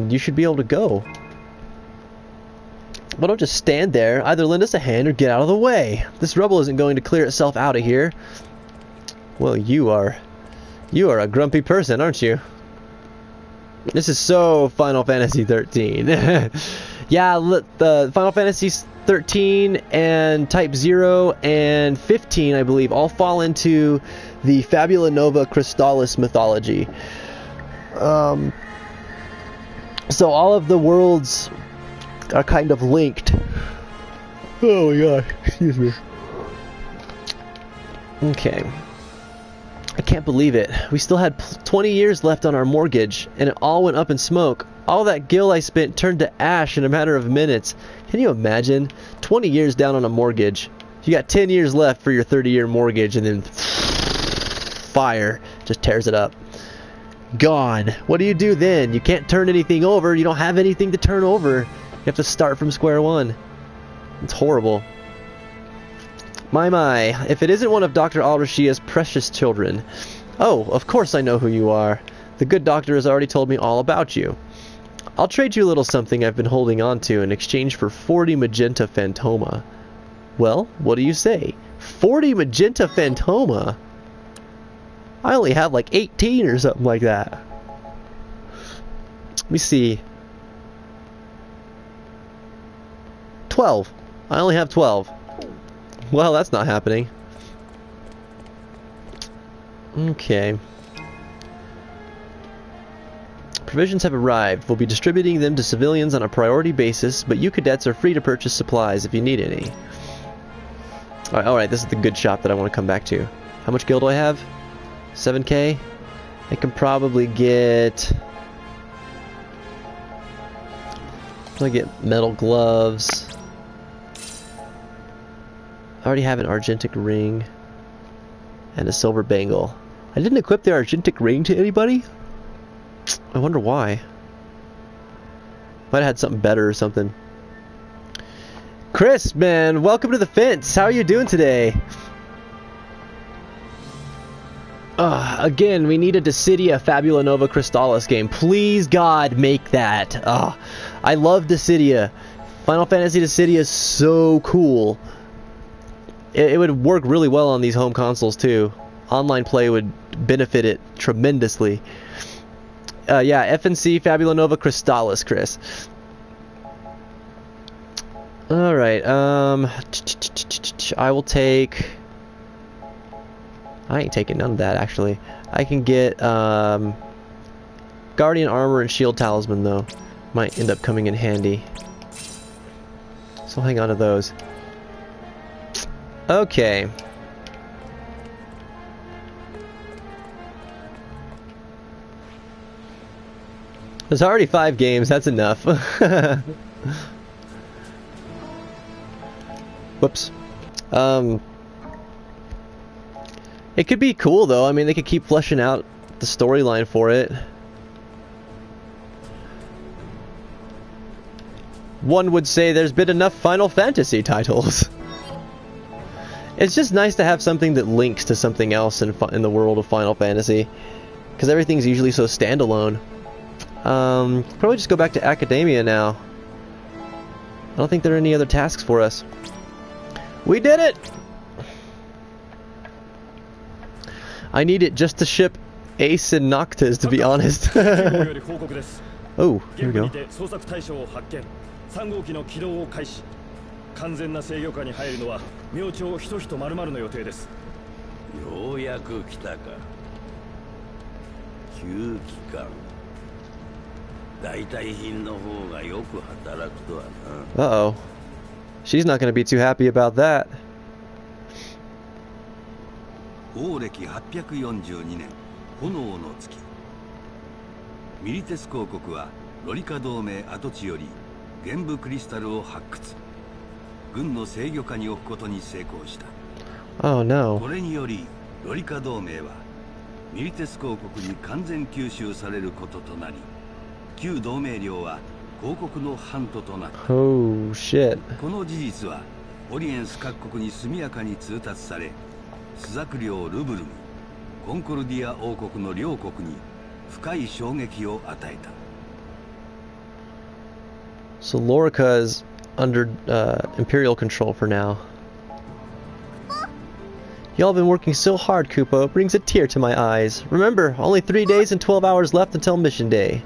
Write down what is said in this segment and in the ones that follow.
and you should be able to go. But don't just stand there. Either lend us a hand or get out of the way. This rubble isn't going to clear itself out of here. Well, you are a grumpy person, aren't you? This is so Final Fantasy 13. Yeah, the Final Fantasy 13 and Type-0 and 15, I believe, all fall into the Fabula Nova Crystallis mythology. So all of the worlds are kind of linked. Oh my god, excuse me. Okay. I can't believe it. We still had 20 years left on our mortgage, and it all went up in smoke. All that gil I spent turned to ash in a matter of minutes. Can you imagine? 20 years down on a mortgage. You got 10 years left for your 30-year mortgage, and then fire just tears it up. Gone. What do you do then? You can't turn anything over. You don't have anything to turn over. You have to start from square one. It's horrible. My, if it isn't one of Dr. Al-Rashia's precious children. Oh, of course I know who you are. The good doctor has already told me all about you. I'll trade you a little something I've been holding on to in exchange for 40 magenta phantoma. Well, what do you say? 40 magenta phantoma? I only have like 18 or something like that. Let me see. 12. I only have 12. Well, that's not happening. Okay. Provisions have arrived. We'll be distributing them to civilians on a priority basis, but you cadets are free to purchase supplies if you need any. Alright, this is the good shop that I want to come back to. How much gil do I have? 7k? I can probably get... I get metal gloves. I already have an argentic ring and a silver bangle. I didn't equip the argentic ring to anybody? I wonder why. Might have had something better or something. Chris, man, welcome to the fence. How are you doing today? Again, we need a Dissidia Fabula Nova Crystallis game. Please, God, make that. I love Dissidia. Final Fantasy Dissidia is so cool. It would work really well on these home consoles too. Online play would benefit it tremendously. Yeah, FNC Fabula Nova Crystallis, Chris. Alright, I will take... I ain't taking none of that, actually. I can get, Guardian Armor and Shield Talisman, though. Might end up coming in handy. So I'll hang on to those. Okay. There's already 5 games, that's enough. Whoops. It could be cool though, I mean they could keep fleshing out the storyline for it. One would say there's been enough Final Fantasy titles. It's just nice to have something that links to something else in the world of Final Fantasy. Because everything's usually so standalone. Probably just go back to Academia now. I don't think there are any other tasks for us. We did it! I need it just to ship Ace and Noctis, to be honest. Oh, here we go. Uh-oh. She's not going to be too happy about that. 王暦842年炎の月ミリテス公国はロリカ同盟跡地より玄武クリスタルを発掘軍の制御下に置くことに成功した。 Oh no. これによりロリカ同盟はミリテス公国に完全吸収されることとなり旧同盟領は公国の藩都となった。 Oh shit. この事実はオリエンス各国に速やかに通達されスザク領ルブルム、コンコルディア王国の両国に深い衝撃を与えた。 Oh So Lorica is under Imperial control for now. Y'all been working so hard, Kupo. It brings a tear to my eyes. Remember, only 3 days and 12 hours left until mission day.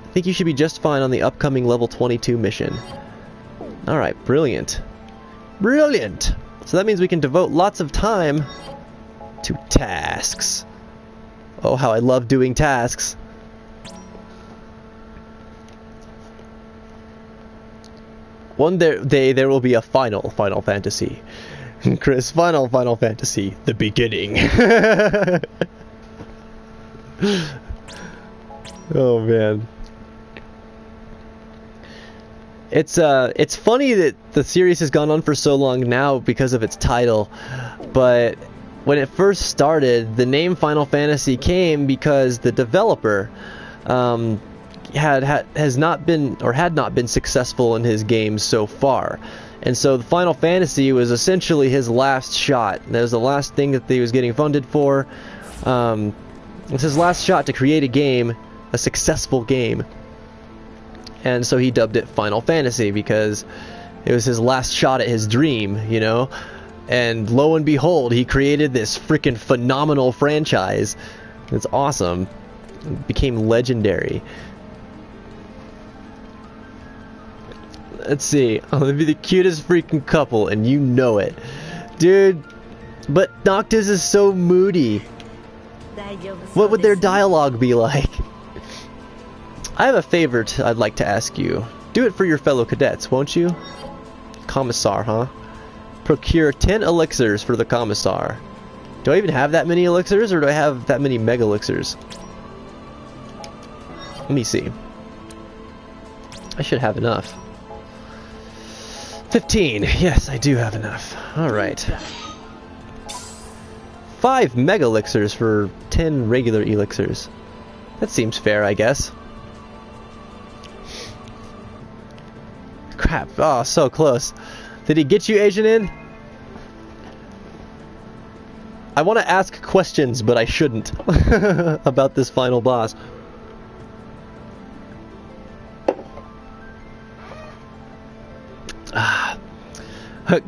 I think you should be just fine on the upcoming level 22 mission. Alright, brilliant. Brilliant! So that means we can devote lots of time to tasks. Oh, how I love doing tasks. One day there will be a Final Fantasy. Chris, Final Fantasy, the beginning. Oh man. It's funny that the series has gone on for so long now because of its title, but when it first started, the name Final Fantasy came because the developer had not been successful in his games so far. And so the Final Fantasy was essentially his last shot. That was the last thing that he was getting funded for. It's his last shot to create a game, a successful game. And so he dubbed it Final Fantasy because it was his last shot at his dream, you know? And lo and behold, he created this freaking phenomenal franchise. It's awesome. It became legendary. Let's see. Oh, they'd be the cutest freaking couple, and you know it. Dude, but Noctis is so moody. What would their dialogue be like? I have a favor I'd like to ask you. Do it for your fellow cadets, won't you? Commissar, huh? Procure 10 elixirs for the Commissar. Do I even have that many elixirs, or do I have that many mega elixirs? Let me see. I should have enough. 15. Yes, I do have enough. Alright. 5 mega elixirs for 10 regular elixirs. That seems fair, I guess. Crap. Oh, so close. Did he get you, Asian in? I want to ask questions, but I shouldn't. About this final boss.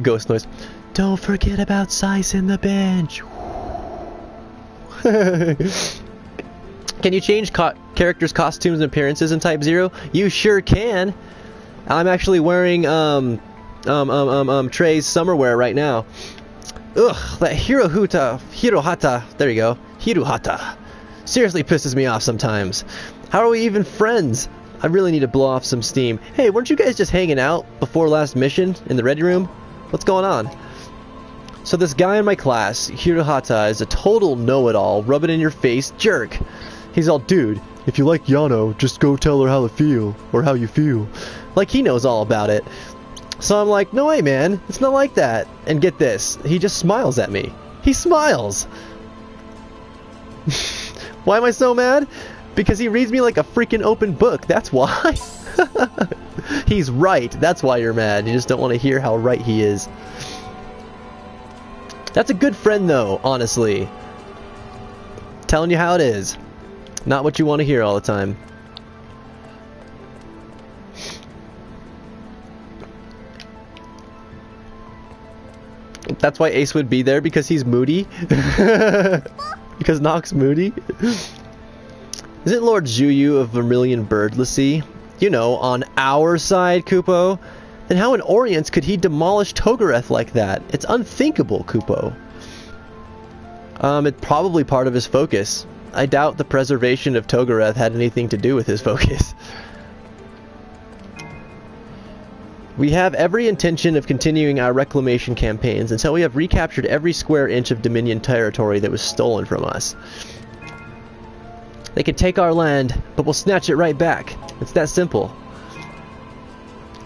Ghost noise. Don't forget about Size in the bench. Can you change characters' costumes and appearances in Type-0? You sure can. I'm actually wearing Trey's summerwear right now. Ugh, that Hirohata, there you go, Hirohata, seriously pisses me off sometimes. How are we even friends? I really need to blow off some steam. Hey, weren't you guys just hanging out before last mission in the ready room? What's going on? So this guy in my class, Hirohata, is a total know-it-all, rub-it-in-your-face jerk. He's all, dude, if you like Yano, just go tell her how to feel, or how you feel. Like he knows all about it. So I'm like, no way, man, it's not like that. And get this, he just smiles at me. He smiles! Why am I so mad? Because he reads me like a freaking open book, that's why. He's right, that's why you're mad. You just don't want to hear how right he is. That's a good friend though, honestly. Telling you how it is. Not what you want to hear all the time. That's why Ace would be there, because he's moody. Because Nox's moody. Isn't Lord Juyu of Vermilion Birdlessy, you know, on our side, Kupo? Then how in Orience could he demolish Togareth like that? It's unthinkable, Kupo. It's probably part of his focus. I doubt the preservation of Togareth had anything to do with his focus. We have every intention of continuing our reclamation campaigns until we have recaptured every square inch of Dominion territory that was stolen from us. They can take our land, but we'll snatch it right back. It's that simple.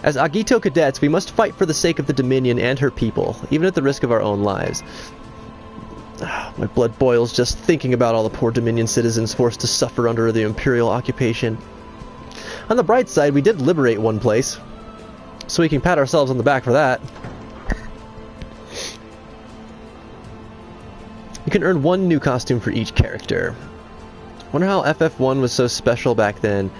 As Agito cadets, we must fight for the sake of the Dominion and her people, even at the risk of our own lives. My blood boils just thinking about all the poor Dominion citizens forced to suffer under the Imperial occupation. On the bright side, we did liberate one place, so we can pat ourselves on the back for that. You can earn one new costume for each character. Wonder how FF1 was so special back then.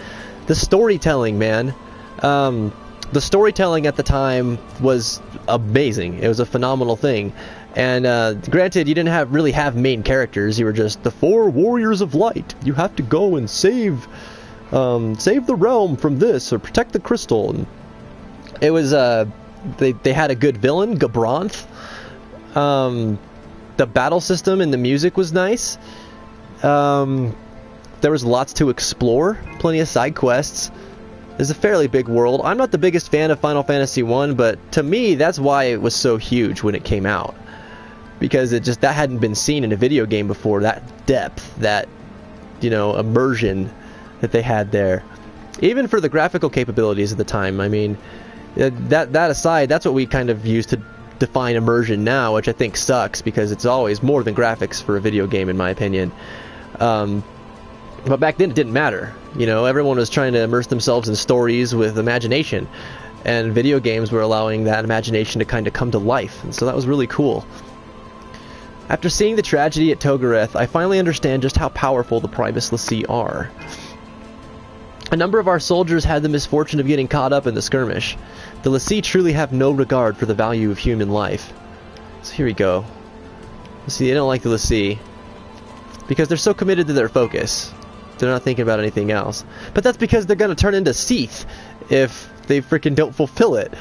The storytelling, man. The storytelling at the time was amazing. It was a phenomenal thing. And granted, you didn't really have main characters. You were just the 4 warriors of light. You have to go and save the realm from this, or protect the crystal. And it was they had a good villain, Gabranth. The battle system and the music was nice. There was lots to explore, plenty of side quests. It's a fairly big world. I'm not the biggest fan of Final Fantasy 1, but to me, that's why it was so huge when it came out. Because that hadn't been seen in a video game before, that depth, that, immersion that they had there. Even for the graphical capabilities at the time, I mean, that aside, that's what we kind of use to define immersion now, which I think sucks, because it's always more than graphics for a video game, in my opinion. But back then it didn't matter. Everyone was trying to immerse themselves in stories with imagination, and video games were allowing that imagination to kind of come to life, and so that was really cool. After seeing the tragedy at Togareth, I finally understand just how powerful the Primus l'Cie are. A number of our soldiers had the misfortune of getting caught up in the skirmish. The l'Cie truly have no regard for the value of human life. So here we go. See, they don't like the l'Cie because they're so committed to their focus. They're not thinking about anything else. But that's because they're going to turn into Seath if they freaking don't fulfill it.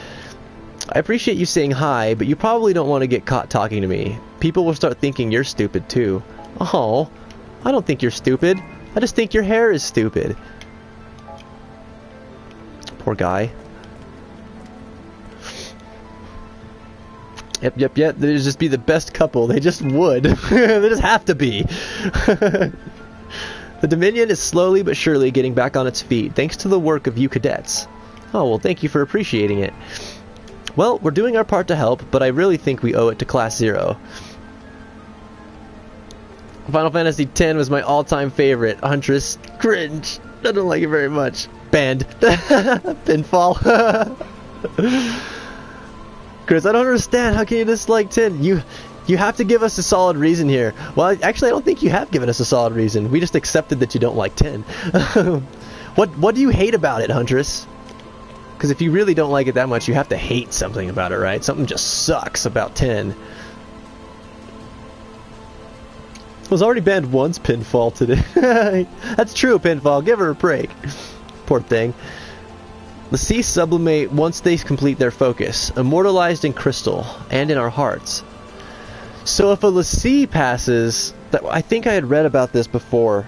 I appreciate you saying hi, but you probably don't want to get caught talking to me. People will start thinking you're stupid too. Oh, I don't think you're stupid. I just think your hair is stupid. Poor guy. Yep. They'd just be the best couple. They just would. They just have to be. The Dominion is slowly but surely getting back on its feet, thanks to the work of you cadets. Oh, well, thank you for appreciating it. Well, we're doing our part to help, but I really think we owe it to Class 0. Final Fantasy X was my all-time favorite. Huntress. Cringe. I don't like it very much. Banned. Pinfall. Chris, I don't understand. How can you dislike 10? You have to give us a solid reason here. Well, actually, I don't think you have given us a solid reason. We just accepted that you don't like 10. What do you hate about it, Huntress? Because if you really don't like it that much, you have to hate something about it, right? Something just sucks about 10. It was already banned once, Pinfall, today. That's true, Pinfall. Give her a break. Poor thing. l'Cie sublimate once they complete their focus, immortalized in crystal, and in our hearts. So if a l'Cie passes... I think I had read about this before.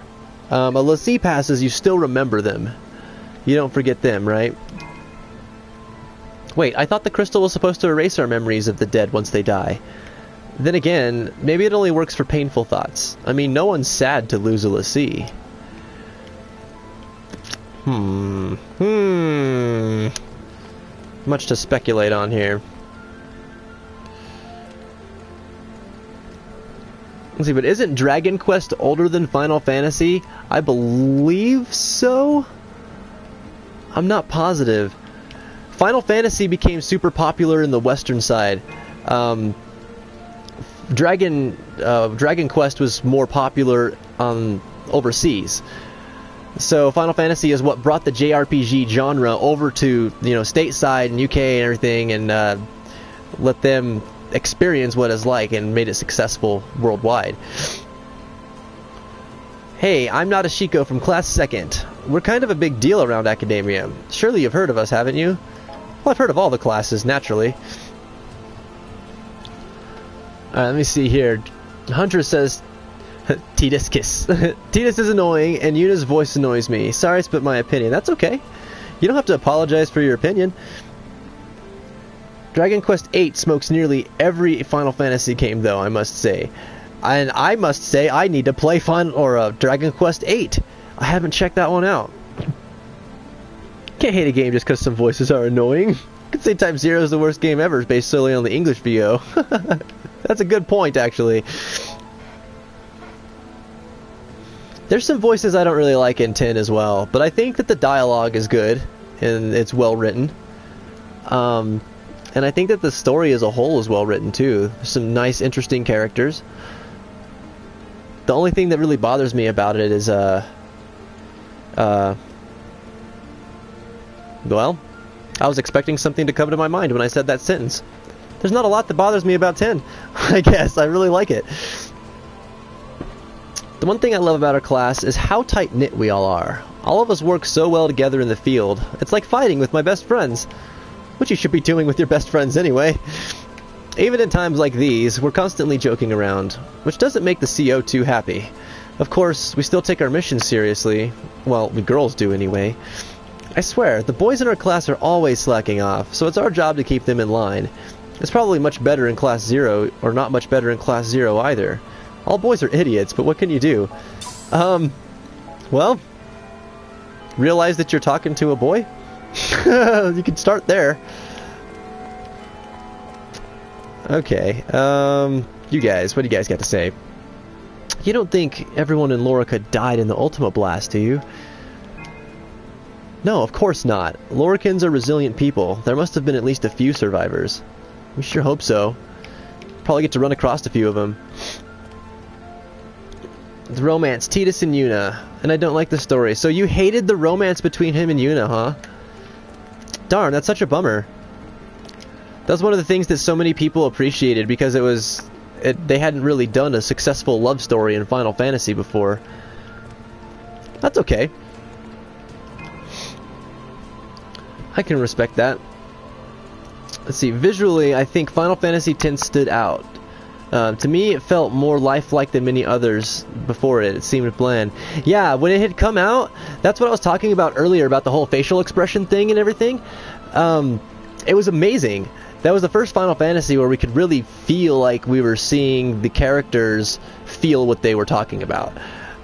A l'Cie passes, you still remember them. You don't forget them, right? Wait, I thought the crystal was supposed to erase our memories of the dead once they die. Then again, maybe it only works for painful thoughts. I mean, no one's sad to lose a l'Cie. Much to speculate on here. Let's see, but isn't Dragon Quest older than Final Fantasy? I believe so? I'm not positive. Final Fantasy became super popular in the western side. Dragon Quest was more popular overseas. So Final Fantasy is what brought the JRPG genre over to, stateside and UK and everything, and let them experience what it's like and made it successful worldwide. Hey, I'm not Ashiko from Class 2nd. We're kind of a big deal around academia. Surely you've heard of us, haven't you? Well, I've heard of all the classes, naturally. Alright, let me see here. Huntress says... Tidus kiss. Tidus is annoying, and Yuna's voice annoys me. Sorry I split my opinion. That's okay. You don't have to apologize for your opinion. Dragon Quest VIII smokes nearly every Final Fantasy game, though, I must say. And I must say, I need to play Dragon Quest VIII. I haven't checked that one out. Can't hate a game just because some voices are annoying. You could say Type-0 is the worst game ever, based solely on the English VO. That's a good point, actually. There's some voices I don't really like in 10 as well, but I think that the dialogue is good, and it's well written. And I think that the story as a whole is well written too. There's some nice, interesting characters. The only thing that really bothers me about it is, well, I was expecting something to come to my mind when I said that sentence. There's not a lot that bothers me about 10. I guess. I really like it. The one thing I love about our class is how tight-knit we all are. All of us work so well together in the field. It's like fighting with my best friends. Which you should be doing with your best friends anyway. Even in times like these, we're constantly joking around, which doesn't make the CO too happy. Of course, we still take our mission seriously. Well, we girls do anyway. I swear, the boys in our class are always slacking off, so it's our job to keep them in line. It's probably much better in Class 0, or not much better in Class 0 either. All boys are idiots, but what can you do? Well, realize that you're talking to a boy? You can start there. Okay, you guys, what do you guys got to say? You don't think everyone in Lorica died in the Ultima Blast, do you? No, of course not. Loricans are resilient people. There must have been at least a few survivors. We sure hope so. Probably get to run across a few of them. The romance, Titus and Yuna. And I don't like the story. So you hated the romance between him and Yuna, huh? Darn, that's such a bummer. That was one of the things that so many people appreciated because they hadn't really done a successful love story in Final Fantasy before. That's okay. I can respect that. Let's see, visually, I think Final Fantasy X stood out. To me, it felt more lifelike than many others before it. It seemed bland. Yeah, when it had come out, that's what I was talking about earlier, about the whole facial expression thing and everything. It was amazing. That was the first Final Fantasy where we could really feel like we were seeing the characters feel what they were talking about.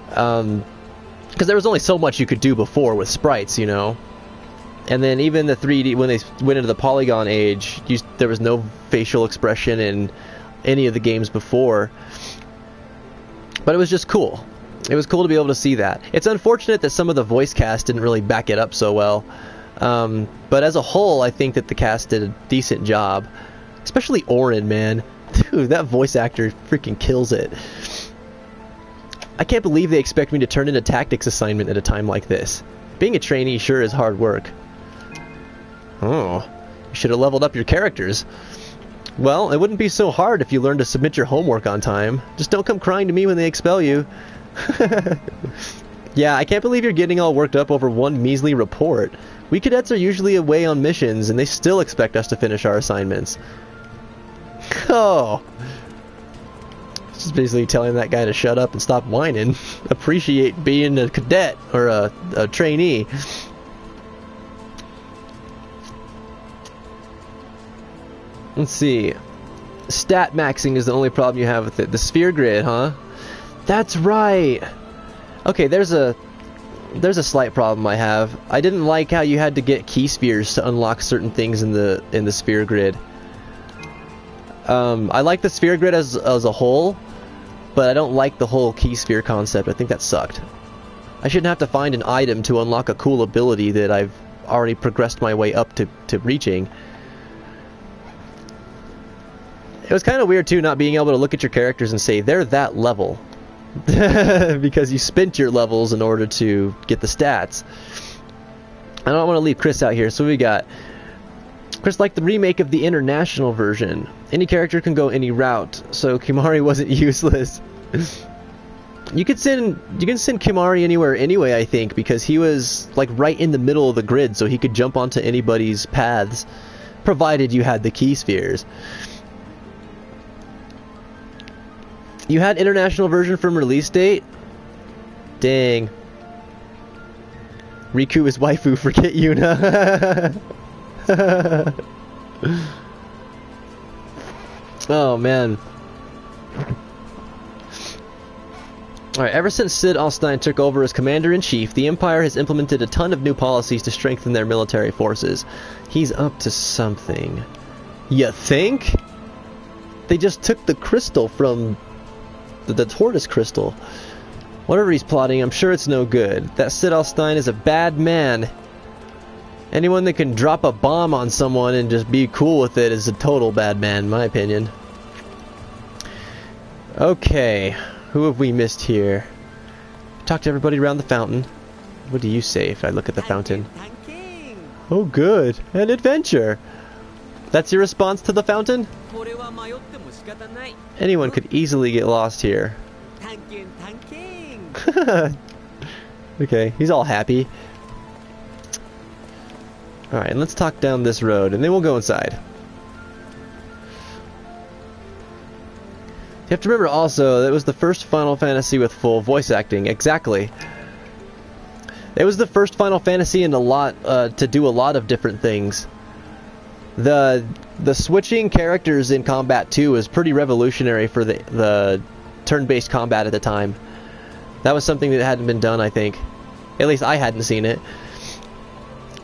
Because there was only so much you could do before with sprites, you know. And then even the 3D, when they went into the polygon age, there was no facial expression in any of the games before. But it was just cool. It was cool to be able to see that. It's unfortunate that some of the voice cast didn't really back it up so well. But as a whole, I think that the cast did a decent job. Especially Orion, man. Dude, that voice actor freaking kills it. I can't believe they expect me to turn in a tactics assignment at a time like this. Being a trainee sure is hard work. Oh, you should have leveled up your characters. Well, it wouldn't be so hard if you learned to submit your homework on time. Just don't come crying to me when they expel you. Yeah, I can't believe you're getting all worked up over one measly report. We cadets are usually away on missions, and they still expect us to finish our assignments. Oh. Just basically telling that guy to shut up and stop whining. Appreciate being a cadet, or a trainee. Let's see. Stat maxing is the only problem you have with it. The sphere grid, huh? That's right. Okay, there's a slight problem I have. I didn't like how you had to get key spheres to unlock certain things in the sphere grid. I like the sphere grid as a whole, but I don't like the whole key sphere concept. I think that sucked. I shouldn't have to find an item to unlock a cool ability that I've already progressed my way up to reaching. It was kind of weird too, not being able to look at your characters and say they're that level. Because you spent your levels in order to get the stats. I don't want to leave Chris out here, so we got Chris liked the remake of the international version. Any character can go any route, so Kimahri wasn't useless. You can send Kimahri anywhere anyway, I think, because he was like right in the middle of the grid, so he could jump onto anybody's paths, provided you had the key spheres. You had international version from release date? Dang. Riku is waifu, forget Yuna. Oh man. Alright, ever since Sid Alstein took over as Commander-in-Chief, the Empire has implemented a ton of new policies to strengthen their military forces. He's up to something. You think? They just took the crystal from the tortoise crystal. Whatever he's plotting, I'm sure it's no good. That Sid Alstein is a bad man. Anyone that can drop a bomb on someone and just be cool with it is a total bad man, in my opinion. Okay, who have we missed here? Talk to everybody around the fountain. What do you say if I look at the fountain? Oh, good. An adventure. That's your response to the fountain? Anyone could easily get lost here. Okay, he's all happy. Alright, let's talk down this road, and then we'll go inside. You have to remember also, that it was the first Final Fantasy with full voice acting. Exactly. It was the first Final Fantasy in a lot, to do a lot of different things. The switching characters in Combat 2 was pretty revolutionary for the turn-based combat at the time. That was something that hadn't been done, I think. At least I hadn't seen it.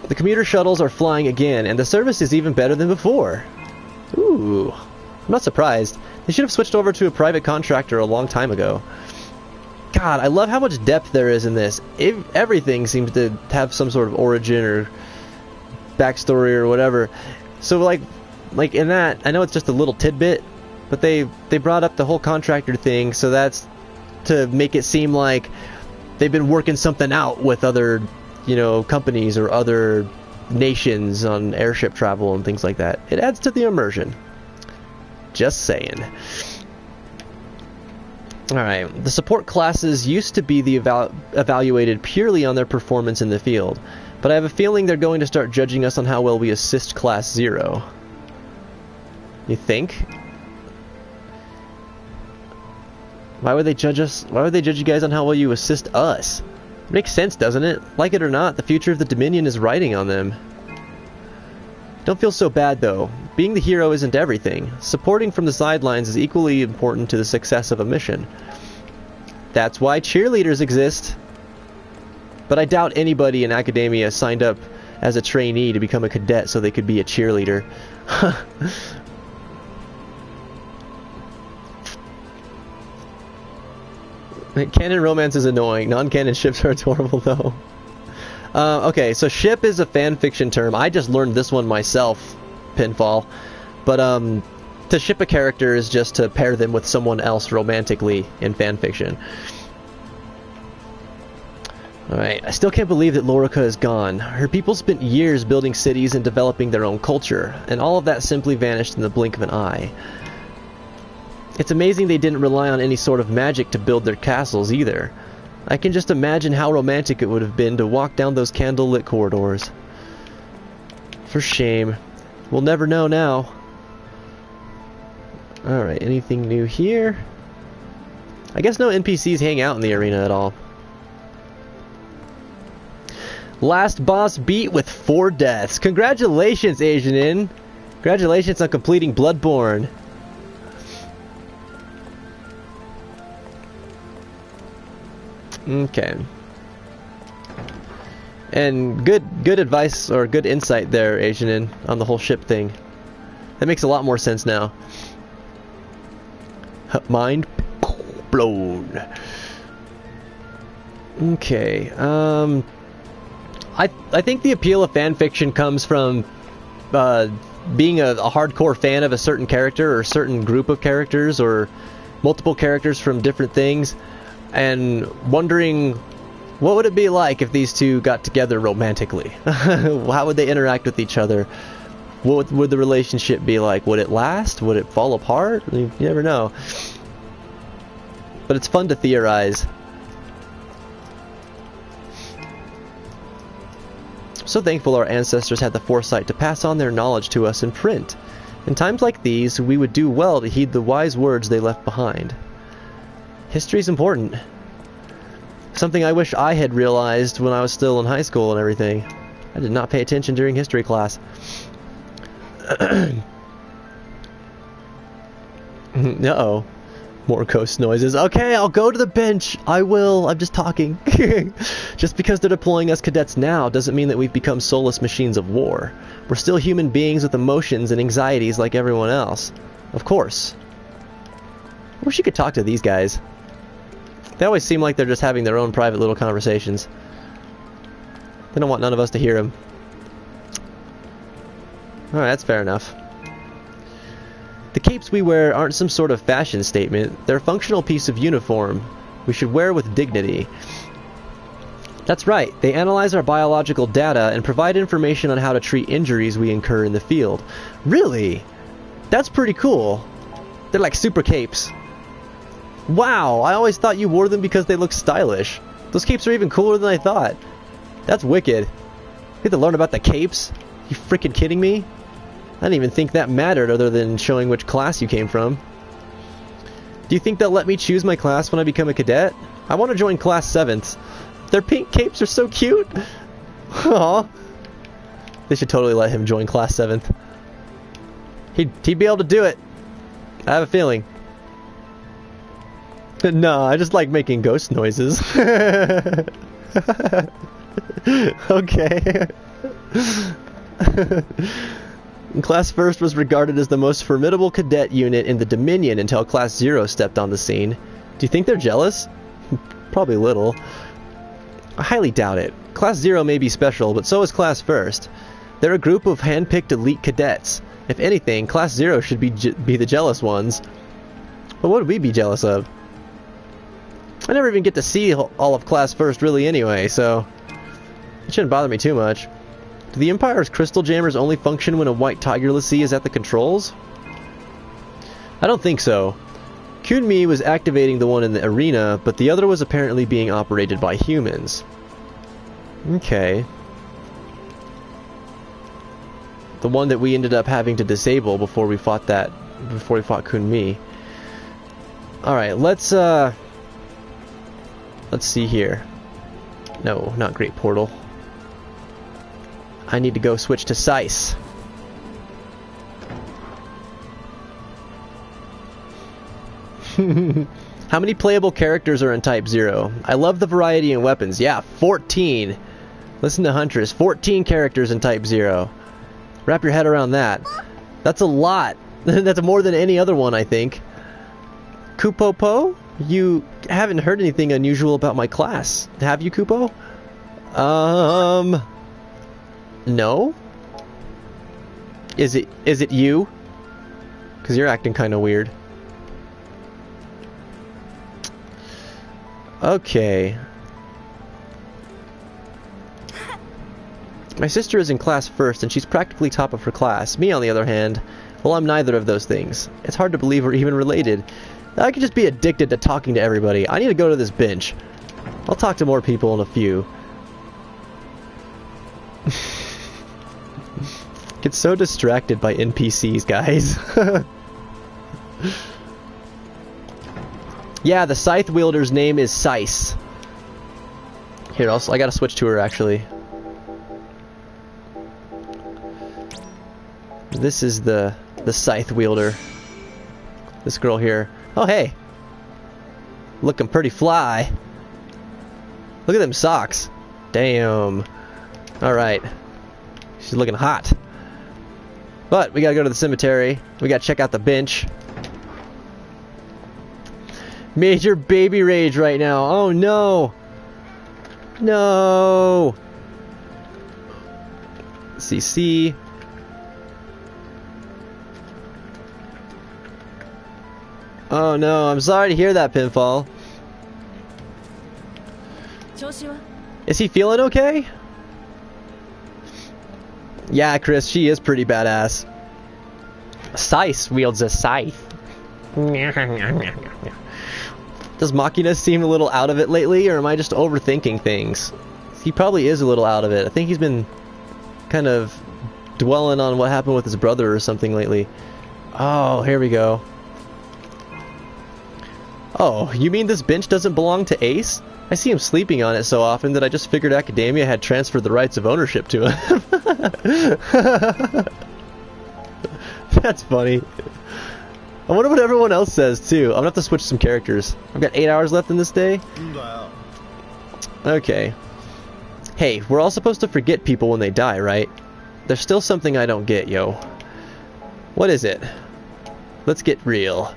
The commuter shuttles are flying again, and the service is even better than before. Ooh, I'm not surprised. They should have switched over to a private contractor a long time ago. God, I love how much depth there is in this. Everything seems to have some sort of origin or backstory or whatever. So like in that, I know it's just a little tidbit, but they brought up the whole contractor thing, so that's to make it seem like they've been working something out with other, you know, companies or other nations on airship travel and things like that. It adds to the immersion. Just saying. Alright, the support classes used to be evaluated purely on their performance in the field, but I have a feeling they're going to start judging us on how well we assist Class 0. You think? Why would they judge us? Why would they judge you guys on how well you assist us? It makes sense, doesn't it? Like it or not, the future of the Dominion is riding on them. Don't feel so bad, though. Being the hero isn't everything. Supporting from the sidelines is equally important to the success of a mission. That's why cheerleaders exist. But I doubt anybody in academia signed up as a trainee to become a cadet so they could be a cheerleader. Canon romance is annoying. Non-canon ships are adorable, though. Okay, so ship is a fanfiction term. I just learned this one myself, Pinfall. But to ship a character is just to pair them with someone else romantically in fanfiction. Alright, I still can't believe that Lorica is gone. Her people spent years building cities and developing their own culture, and all of that simply vanished in the blink of an eye. It's amazing they didn't rely on any sort of magic to build their castles either. I can just imagine how romantic it would have been to walk down those candlelit corridors. For shame. We'll never know now. Alright, anything new here? I guess no NPCs hang out in the arena at all. Last boss beat with 4 deaths. Congratulations, Asianin! Congratulations on completing Bloodborne. Okay. And good advice or good insight there, Asianin, on the whole ship thing. That makes a lot more sense now. Mind blown. Okay. I think the appeal of fanfiction comes from being a hardcore fan of a certain character or a certain group of characters or multiple characters from different things, and wondering what would it be like if these two got together romantically. How would they interact with each other? What would the relationship be like? Would it last? Would it fall apart? You never know. But it's fun to theorize. So thankful our ancestors had the foresight to pass on their knowledge to us in print. In times like these, we would do well to heed the wise words they left behind. History's important. Something I wish I had realized when I was still in high school and everything. I did not pay attention during history class. Uh-oh. More ghost noises. Okay, I'll go to the bench. I will. I'm just talking. Just because they're deploying us cadets now doesn't mean that we've become soulless machines of war. We're still human beings with emotions and anxieties like everyone else. Of course. I wish you could talk to these guys. They always seem like they're just having their own private little conversations. They don't want none of us to hear them. Alright, that's fair enough. The capes we wear aren't some sort of fashion statement. They're a functional piece of uniform we should wear with dignity. That's right, they analyze our biological data and provide information on how to treat injuries we incur in the field. Really? That's pretty cool. They're like super capes. Wow, I always thought you wore them because they look stylish. Those capes are even cooler than I thought. That's wicked. You get to learn about the capes? You freaking kidding me? I didn't even think that mattered other than showing which class you came from. Do you think they'll let me choose my class when I become a cadet? I want to join class 7th. Their pink capes are so cute. Aww. They should totally let him join class 7th. He'd be able to do it. I have a feeling. No, I just like making ghost noises. Okay. Class 1st was regarded as the most formidable cadet unit in the Dominion until Class 0 stepped on the scene. Do you think they're jealous? Probably a little. I highly doubt it. Class 0 may be special, but so is Class 1st. They're a group of hand-picked elite cadets. If anything, Class 0 should be the jealous ones. But what would we be jealous of? I never even get to see all of Class 1st really anyway, so it shouldn't bother me too much. Do the Empire's crystal jammers only function when a white Tiger Lassie is at the controls? I don't think so. Kunmi was activating the one in the arena, but the other was apparently being operated by humans. Okay. The one that we ended up having to disable before we fought Kunmi. Alright, let's see here. No, not Great Portal. I need to go switch to Sice. How many playable characters are in Type-0? I love the variety in weapons. Yeah, 14. Listen to Huntress. 14 characters in Type-0. Wrap your head around that. That's a lot. That's more than any other one, I think. Kupopo? You haven't heard anything unusual about my class. Have you, Kupo? No? Is it you? Because you're acting kind of weird. Okay. My sister is in class 1st, and she's practically top of her class. Me, on the other hand, well, I'm neither of those things. It's hard to believe we're even related. I could just be addicted to talking to everybody. I need to go to this bench. I'll talk to more people in a few. Get so distracted by NPCs, guys. Yeah, the scythe wielder's name is Sice. Here, I gotta switch to her, actually. This is the scythe wielder. This girl here. Oh, hey. Looking pretty fly. Look at them socks. Damn. Alright. She's looking hot. But we gotta go to the cemetery. We gotta check out the bench. Major baby rage right now. Oh no. No. CC. Oh no, I'm sorry to hear that, Pinfall. Is he feeling okay? Yeah, Chris, she is pretty badass. Sice wields a scythe. Does Machina seem a little out of it lately, or am I just overthinking things? He probably is a little out of it. I think he's been kind of dwelling on what happened with his brother or something lately. Oh, here we go. Oh, you mean this bench doesn't belong to Ace? I see him sleeping on it so often that I just figured Academia had transferred the rights of ownership to him. That's funny. I wonder what everyone else says, too. I'm gonna have to switch some characters. I've got 8 hours left in this day. Okay. Hey, we're all supposed to forget people when they die, right? There's still something I don't get, yo. What is it? Let's get real.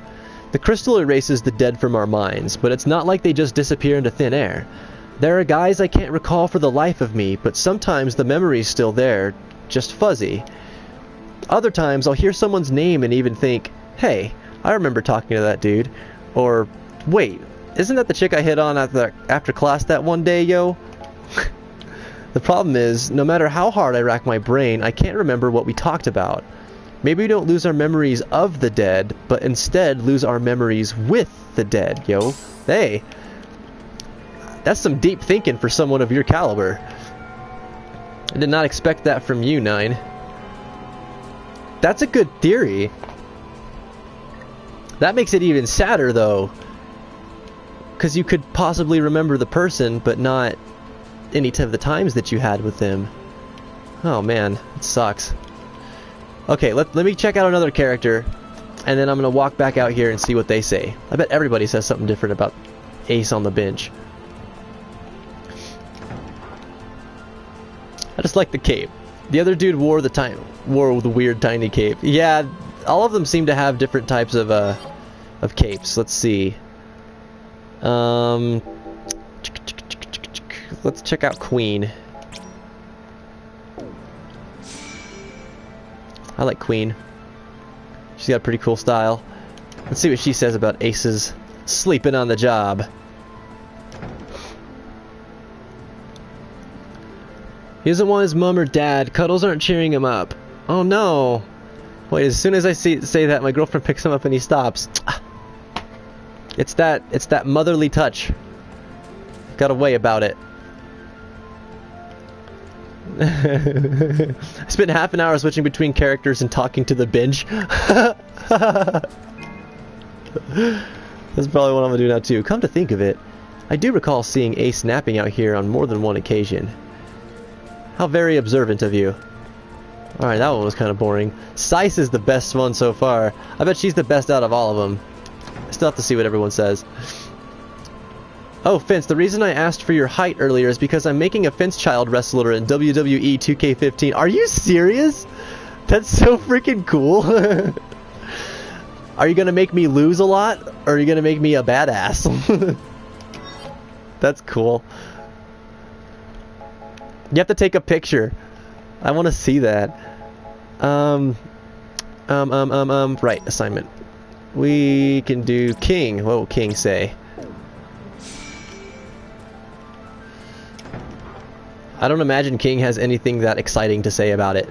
The crystal erases the dead from our minds, but it's not like they just disappear into thin air. There are guys I can't recall for the life of me, but sometimes the memory's still there, just fuzzy. Other times I'll hear someone's name and even think, hey, I remember talking to that dude. Or, wait, isn't that the chick I hit on after class that one day, yo? The problem is, no matter how hard I rack my brain, I can't remember what we talked about. Maybe we don't lose our memories of the dead, but instead lose our memories with the dead, yo. Hey. That's some deep thinking for someone of your caliber. I did not expect that from you, 9. That's a good theory. That makes it even sadder, though. Because you could possibly remember the person, but not any of the times that you had with them. Oh, man. It sucks. Okay, let me check out another character, and then I'm going to walk back out here and see what they say. I bet everybody says something different about Ace on the bench. I just like the cape. The other dude wore the weird tiny cape. Yeah, all of them seem to have different types of capes. Let's see. Let's check out Queen. I like Queen. She's got a pretty cool style. Let's see what she says about Ace's sleeping on the job. He doesn't want his mom or dad. Cuddles aren't cheering him up. Oh no. Wait, as soon as I say that, my girlfriend picks him up and he stops. It's that motherly touch. Got a way about it. I spent half an hour switching between characters and talking to the bench. That's probably what I'm gonna do now too. Come to think of it, I do recall seeing Ace napping out here on more than one occasion. How very observant of you. Alright, that one was kind of boring. Sice is the best one so far. I bet she's the best out of all of them. I still have to see what everyone says. Oh, Fence, the reason I asked for your height earlier is because I'm making a Fence child wrestler in WWE 2K15. Are you serious? That's so freaking cool. Are you gonna make me lose a lot? Or are you gonna make me a badass? That's cool. You have to take a picture. I want to see that. Right, assignment. We can do King. What will King say? I don't imagine King has anything that exciting to say about it.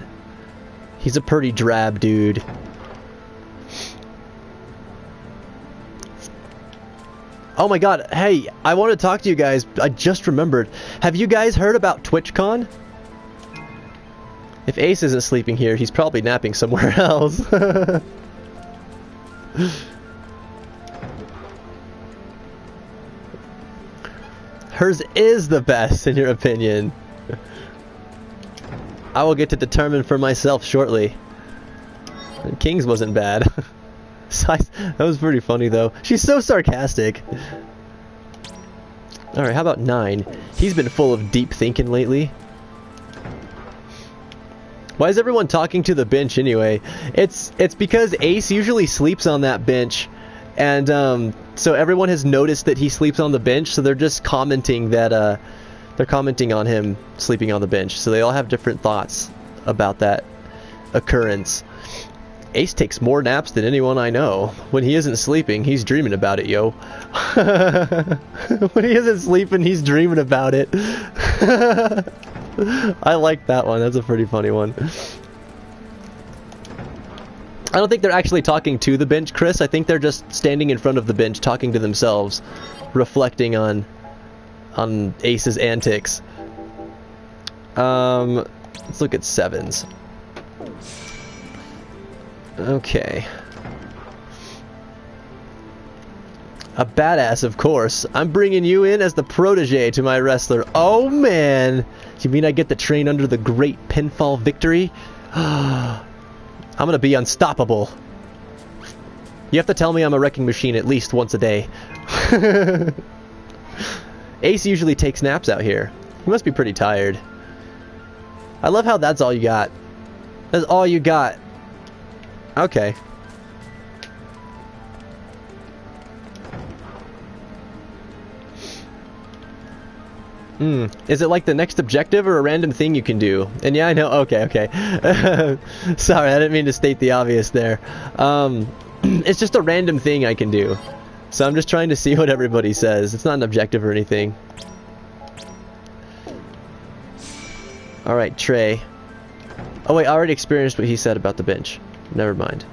He's a pretty drab dude. Oh my god, hey, I want to talk to you guys. I just remembered. Have you guys heard about TwitchCon? If Ace isn't sleeping here, he's probably napping somewhere else. Hers is the best, in your opinion. I will get to determine for myself shortly. King's wasn't bad. That was pretty funny, though. She's so sarcastic. Alright, how about 9? He's been full of deep thinking lately. Why is everyone talking to the bench anyway? It's because Ace usually sleeps on that bench. And so everyone has noticed that he sleeps on the bench, so they're just commenting that they're commenting on him sleeping on the bench. So they all have different thoughts about that occurrence. Ace takes more naps than anyone I know. When he isn't sleeping, he's dreaming about it, yo. When he isn't sleeping, he's dreaming about it. I like that one. That's a pretty funny one. I don't think they're actually talking to the bench, Chris. I think they're just standing in front of the bench talking to themselves, reflecting on Ace's antics. Let's look at 7s. Okay. A badass, of course. I'm bringing you in as the protege to my wrestler. Oh, man. You mean I get to train under the great pinfall victory? I'm gonna be unstoppable. You have to tell me I'm a wrecking machine at least once a day. Ace usually takes naps out here. He must be pretty tired. I love how that's all you got. That's all you got. Okay. Is it like the next objective or a random thing you can do? And yeah, I know. Okay. Sorry, I didn't mean to state the obvious there. It's just a random thing I can do. So I'm just trying to see what everybody says. It's not an objective or anything. Alright, Trey. Oh wait, I already experienced what he said about the bench. Never mind.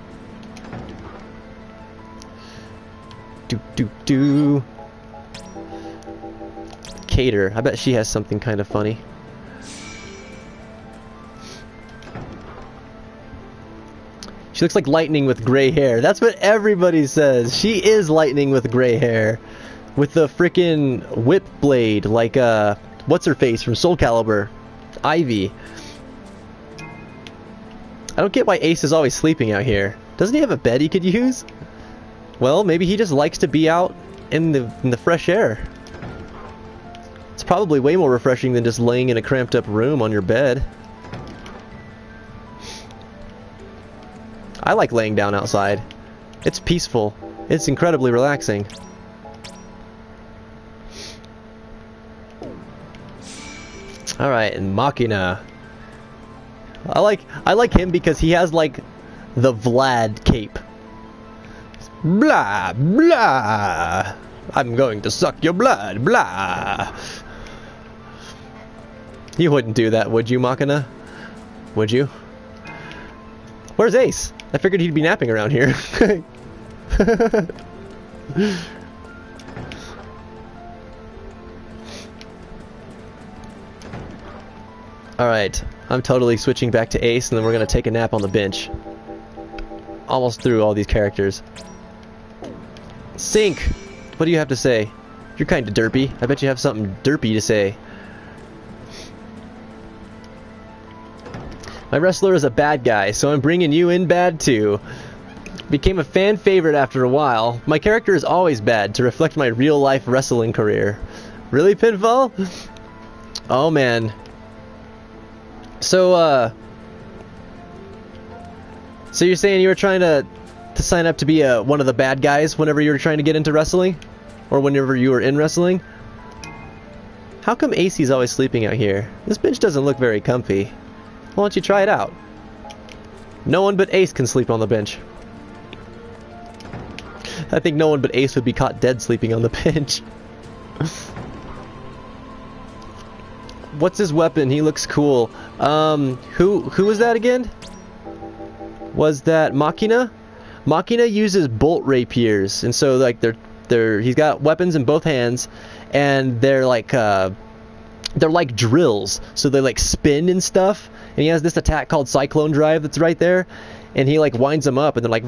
Do. Cater. I bet she has something kind of funny. She looks like lightning with gray hair. That's what everybody says. She is lightning with gray hair. With the frickin' whip blade, like, what's her face from Soul Calibur? Ivy. I don't get why Ace is always sleeping out here. Doesn't he have a bed he could use? Well, maybe he just likes to be out in the fresh air. It's probably way more refreshing than just laying in a cramped up room on your bed. I like laying down outside. It's peaceful. It's incredibly relaxing. Alright, and Machina. I like him because he has like the Vlad cape. Blah blah. I'm going to suck your blood. Blah. You wouldn't do that, would you, Machina? Would you? Where's Ace? I figured he'd be napping around here. Alright, I'm totally switching back to Ace, and then we're going to take a nap on the bench. Almost through all these characters. Sync! What do you have to say? You're kind of derpy. I bet you have something derpy to say. My wrestler is a bad guy, so I'm bringing you in bad too. Became a fan favorite after a while. My character is always bad to reflect my real-life wrestling career. Really, Pinfall? Oh, man. So you're saying you were trying to sign up to be one of the bad guys whenever you were trying to get into wrestling? Or whenever you were in wrestling? How come AC's always sleeping out here? This bench doesn't look very comfy. Why don't you try it out? No one but Ace can sleep on the bench. I think no one but Ace would be caught dead sleeping on the bench. What's his weapon? He looks cool. Who was that again? Was that Machina? Machina uses bolt rapiers, and so like he's got weapons in both hands, and they're like drills, so they like spin and stuff. And he has this attack called Cyclone Drive that's right there, and he like winds them up, and then like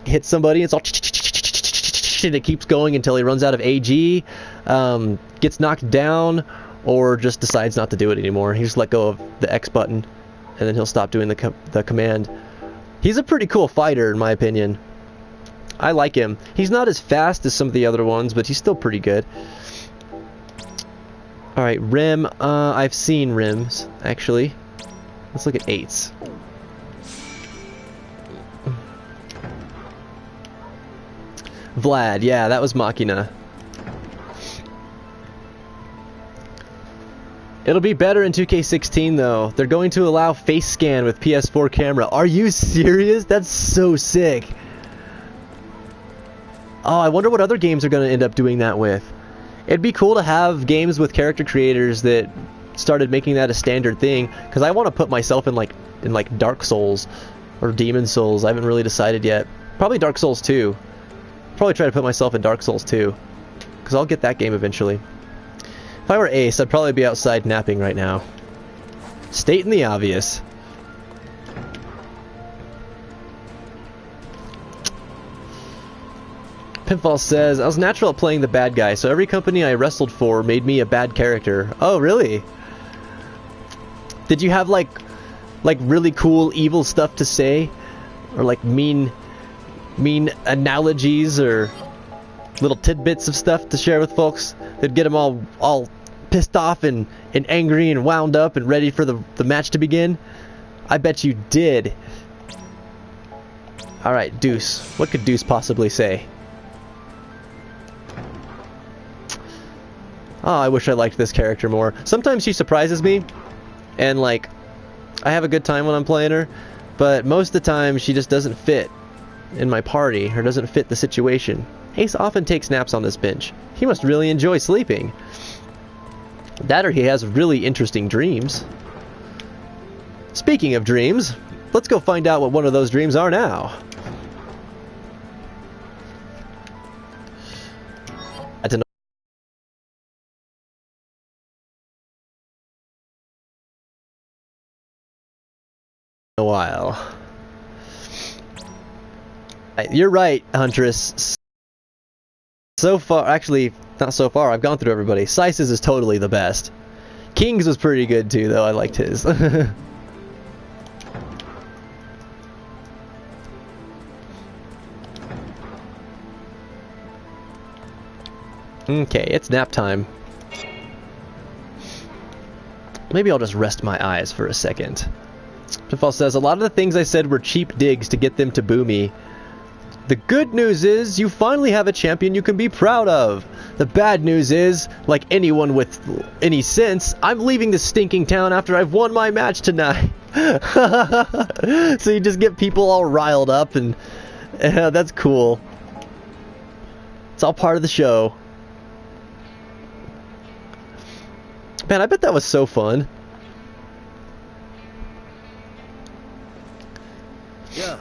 hits somebody. It's all and it keeps going until he runs out of AG, gets knocked down, or just decides not to do it anymore. He just let go of the X button, and then he'll stop doing the command. He's a pretty cool fighter, in my opinion. I like him. He's not as fast as some of the other ones, but he's still pretty good. Alright, Rim. I've seen Rims, actually. Let's look at 8s. Vlad, yeah, that was Machina. It'll be better in 2K16 though. They're going to allow face scan with PS4 camera. Are you serious? That's so sick. Oh, I wonder what other games are going to end up doing that with. It'd be cool to have games with character creators that started making that a standard thing, because I want to put myself in like Dark Souls or Demon Souls. I haven't really decided yet. Probably Dark Souls 2. Probably try to put myself in Dark Souls 2, because I'll get that game eventually. If I were Ace, I'd probably be outside napping right now. Stating the obvious. Pinfall says, I was natural at playing the bad guy, so every company I wrestled for made me a bad character. Oh, really? Did you have like really cool evil stuff to say? Or like mean analogies or little tidbits of stuff to share with folks that'd get them all pissed off and angry and wound up and ready for the match to begin? I bet you did. Alright, Deuce. What could Deuce possibly say? Oh, I wish I liked this character more. Sometimes she surprises me, and like, I have a good time when I'm playing her, but most of the time she just doesn't fit in my party, or doesn't fit the situation. Ace often takes naps on this bench. He must really enjoy sleeping. That or he has really interesting dreams. Speaking of dreams, let's go find out what one of those dreams are now. I don't know. A while. You're right, Huntress. So far, actually, not so far. I've gone through everybody. Slice's is totally the best. King's was pretty good too, though. I liked his. Okay, it's nap time. Maybe I'll just rest my eyes for a second. Pitfall says, a lot of the things I said were cheap digs to get them to boo me. The good news is, you finally have a champion you can be proud of. The bad news is, like anyone with any sense, I'm leaving this stinking town after I've won my match tonight. So you just get people all riled up, and that's cool. It's all part of the show. Man, I bet that was so fun. Yeah.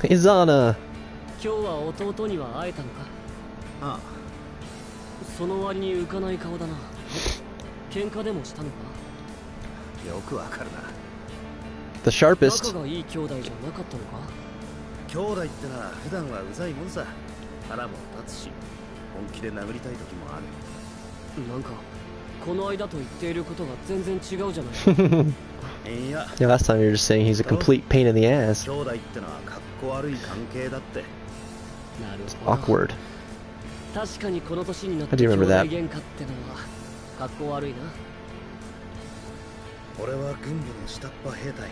Izana. 今日は弟には会えたのか？ああ。その割に浮かない顔だな。喧嘩でもしたのか？よくわかるな。The sharpest. 仲がいい兄弟じゃなかったのか？兄弟ってのは普段はうざいもんさ。腹も立つし、本気で殴りたい時もある。なんかこの間と言っていることが全然違うじゃない。Yeah, last time you were just saying he's a complete pain in the ass. It's awkward. 確かにこの年になって How do you remember that? 喧嘩ってのは格好悪いな。俺は軍部の下っ端兵隊。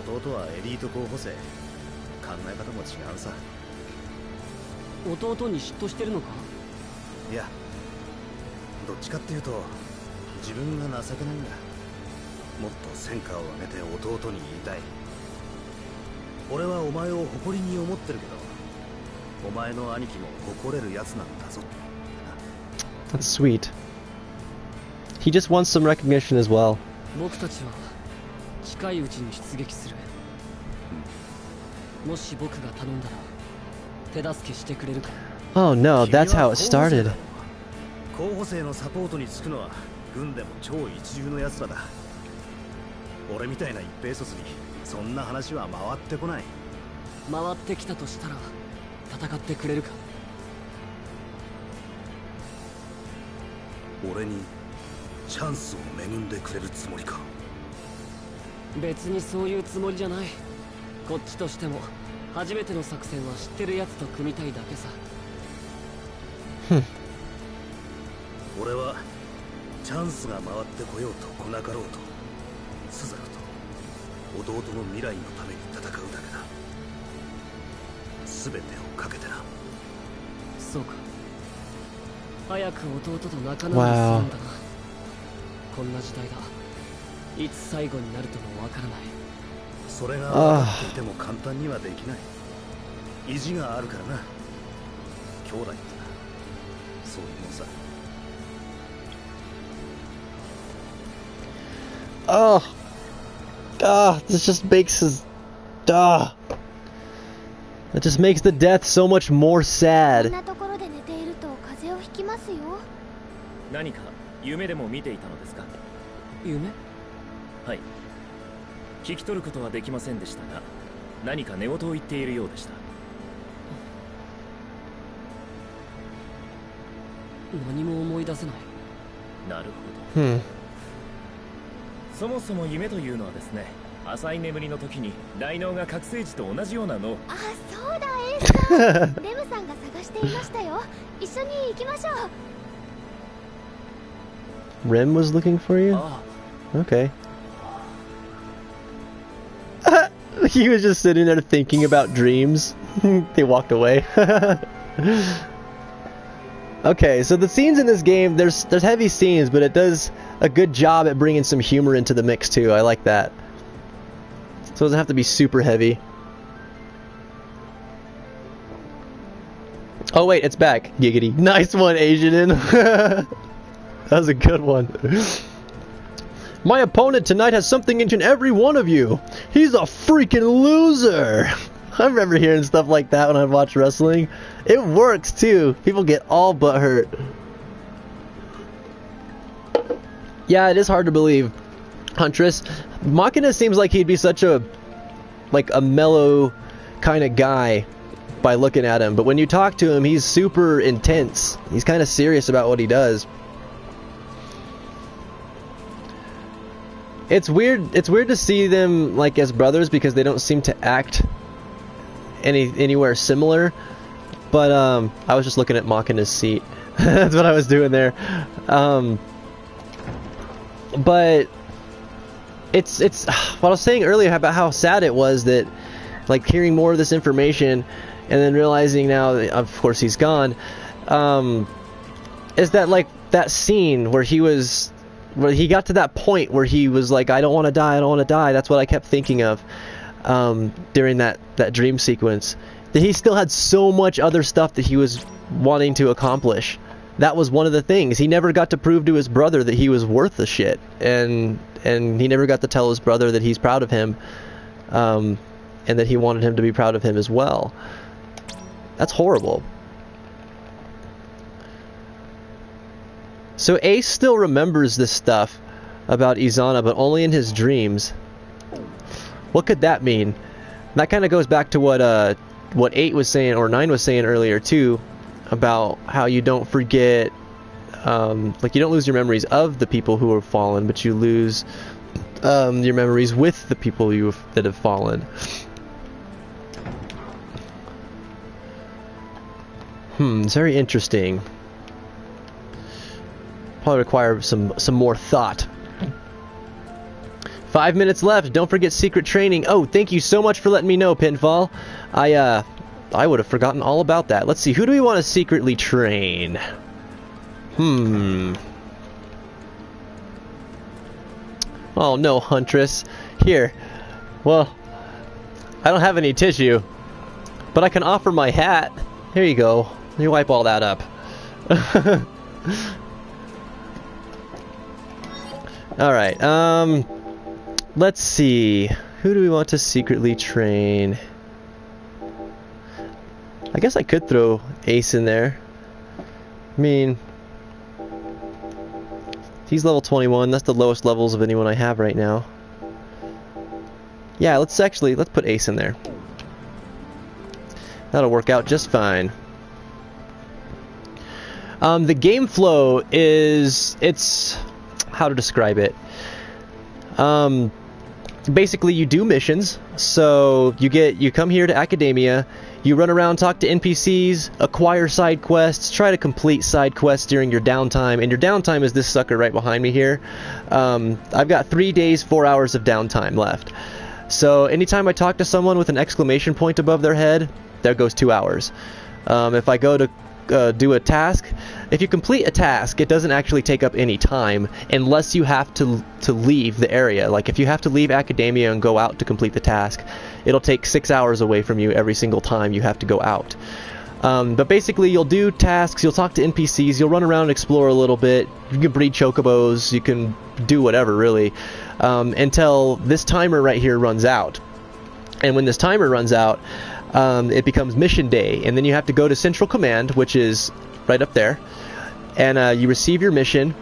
弟はエリート候補生。考え方も違うさ。弟に嫉妬してるのか？いや、どっちかっていうと自分が情けないんだ。もっと戦果を上げて弟に言いたい。俺はお前を誇りに思ってるけど、お前の兄貴も誇れるやつなんだぞ。That's sweet. He just wants some recognition as well. 僕たちは近いうちに出撃する。もし僕が頼んだら手助けしてくれるか？ Oh no, that's how it started. 候補生のサポートにつくのは軍でも超一流のやつらだ。俺みたいな一平卒にそんな話は回ってこない。回ってきたとしたら戦ってくれるか？俺にチャンスを恵んでくれるつもりか？別にそういうつもりじゃない。こっちとしても初めての作戦は知ってるやつと組みたいだけさ。俺はチャンスが回ってこようと来なかろうとスザルと弟の未来のために戦うだけだ。全てをかけてな。そうか。早く弟と仲直りするんだな。こんな時代だ。いつ最後になるともわからない。それが分かっていても簡単にはできない。意地があるからな。兄弟ってな、そういうもんさ。Oh, this just makes his, it just makes the death so much more sad. 何か夢でも見ていたのですか？夢？はい。聞き取ることはできませんでしたが、何か寝言を言っているようでした。何も思い出せない。なるほど。そもそも夢というのはですね、浅い眠りの時に大脳が覚醒時と同じような脳。あ、そうだ、エースさん。レムさんが探していましたよ。一緒に行きましょう。Rem was looking for you? Okay. He was just sitting there thinking about dreams. They walked away. Okay, so the scenes in this game, there's heavy scenes, but it does a good job at bringing some humor into the mix too. I like that. So it doesn't have to be super heavy. Oh wait, it's back. Giggity. Nice one, Asian. That was a good one. My opponent tonight has something in every one of you. He's a freaking loser. I remember hearing stuff like that when I watch wrestling. It works too. People get all but hurt. Yeah, it is hard to believe. Huntress, Machina seems like he'd be such a mellow kind of guy by looking at him, but when you talk to him, he's super intense. He's kind of serious about what he does. It's weird to see them like as brothers because they don't seem to act anywhere similar. But I was just looking at Machina's seat. That's what I was doing there. But it's what I was saying earlier about how sad it was that like hearing more of this information and then realizing now that, of course, he's gone, is that like that scene where he got to that point where he was like, I don't want to die. That's what I kept thinking of during that dream sequence. That he still had so much other stuff that he was wanting to accomplish. That was one of the things. He never got to prove to his brother that he was worth the shit, and he never got to tell his brother that he's proud of him, and that he wanted him to be proud of him as well. That's horrible. So Ace still remembers this stuff about Izana, but only in his dreams. What could that mean? That kind of goes back to what 8 was saying, or 9 was saying earlier too, about how you don't forget, like you don't lose your memories of the people who have fallen, but you lose your memories with the people that have fallen. It's very interesting. Probably require some more thought. 5 minutes left. Don't forget secret training. Oh, thank you so much for letting me know, Pinfall. I would have forgotten all about that. Let's see. Who do we want to secretly train? Oh no, Huntress. Here. Well, I don't have any tissue, but I can offer my hat. Here you go. Let me wipe all that up. Alright, let's see. Who do we want to secretly train? I guess I could throw Ace in there. I mean, he's level 21. That's the lowest levels of anyone I have right now. Yeah, let's put Ace in there. That'll work out just fine. The game flow it's how to describe it. Basically, you do missions. So you come here to Academia, you run around, talk to NPCs, acquire side quests, try to complete side quests during your downtime. And your downtime is this sucker right behind me here. I've got 3 days, 4 hours of downtime left. So anytime I talk to someone with an exclamation point above their head, there goes 2 hours. If I go to do a task, if you complete a task, it doesn't actually take up any time unless you have to leave the area. Like if you have to leave Academia and go out to complete the task, it'll take 6 hours away from you every single time you have to go out. But basically you'll do tasks, you'll talk to NPCs, you'll run around and explore a little bit, you can breed chocobos, you can do whatever really, until this timer right here runs out. And when this timer runs out, it becomes mission day, and then you have to go to Central Command, which is right up there, and you receive your mission,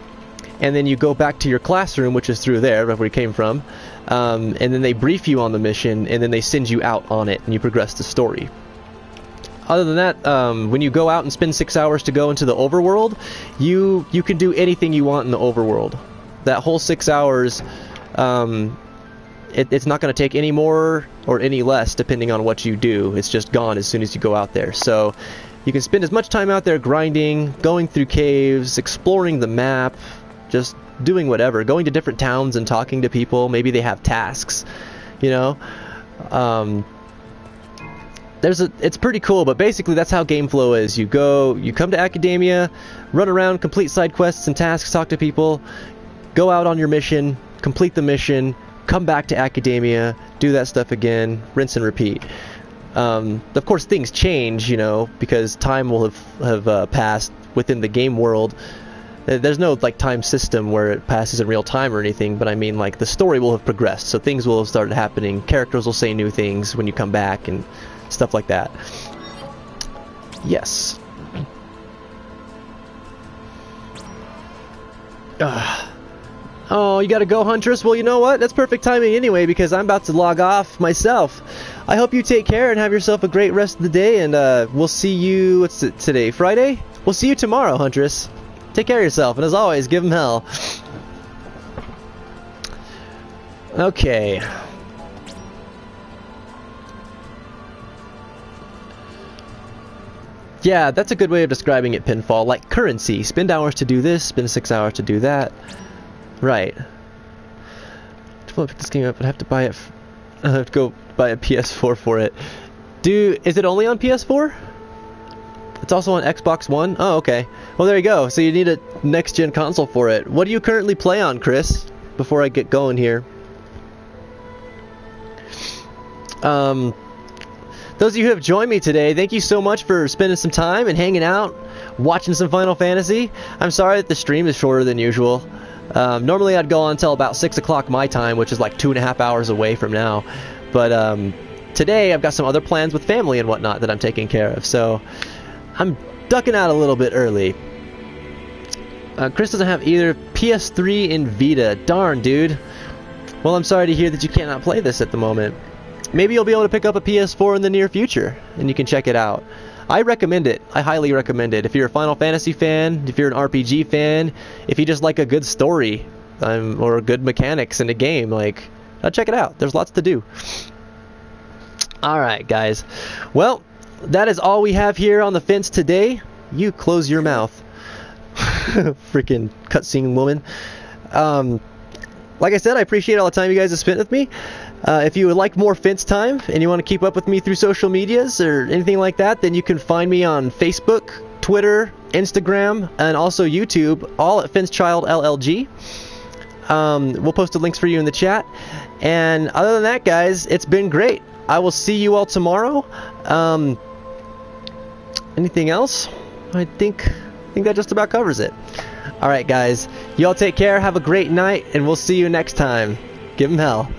and then you go back to your classroom, which is through there, where you came from, and then they brief you on the mission, and then they send you out on it, and you progress the story. Other than that, when you go out and spend 6 hours to go into the overworld, you can do anything you want in the overworld. That whole 6 hours, it's not going to take any more or any less depending on what you do. It's just gone as soon as you go out there. So you can spend as much time out there grinding, going through caves, exploring the map, just doing whatever, going to different towns and talking to people. Maybe they have tasks, you know. It's pretty cool, but basically that's how game flow is. You come to Academia, run around, complete side quests and tasks, talk to people, go out on your mission, complete the mission, come back to Academia, do that stuff again, rinse and repeat. Of course things change, you know, because time will have passed within the game world, There's no like time system where it passes in real time or anything, but I mean like the story will have progressed, so things will have started happening. Characters will say new things when you come back and stuff like that. Yes. Oh, you gotta go, Huntress? Well, you know what? That's perfect timing anyway, because I'm about to log off myself. I hope you take care and have yourself a great rest of the day, and we'll see you... What's it today? Friday? We'll see you tomorrow, Huntress. Take care of yourself, and as always, give him hell. Okay. Yeah, that's a good way of describing it, Pinfall. Like currency. Spend hours to do this, spend 6 hours to do that. Right. To pick this game up, I'd have to buy it. I have to go buy a PS4 for it. Is it only on PS4? It's also on Xbox One? Oh, okay. Well, there you go. So you need a next-gen console for it. What do you currently play on, Chris? Before I get going here. Those of you who have joined me today, thank you so much for spending some time and hanging out, watching some Final Fantasy. I'm sorry that the stream is shorter than usual. Normally I'd go on until about 6 o'clock my time, which is like 2.5 hours away from now. But today I've got some other plans with family and whatnot that I'm taking care of, so I'm ducking out a little bit early. Chris doesn't have either PS3 and Vita. Darn, dude. Well, I'm sorry to hear that you cannot play this at the moment. Maybe you'll be able to pick up a PS4 in the near future, and you can check it out. I recommend it. I highly recommend it. If you're a Final Fantasy fan, if you're an RPG fan, if you just like a good story, or good mechanics in a game, like, check it out. There's lots to do. Alright, guys. Well, that is all we have here on the fence today. You close your mouth. Freaking cutscene woman. Like I said, I appreciate all the time you guys have spent with me. If you would like more Fence time and you want to keep up with me through social medias or anything like that, then you can find me on Facebook, Twitter, Instagram, and also YouTube, all at FenceChild LLG. We'll post the links for you in the chat. And other than that, guys, it's been great. I will see you all tomorrow. Anything else? I think that just about covers it. Alright, guys. You all take care, have a great night, and we'll see you next time. Give 'em hell.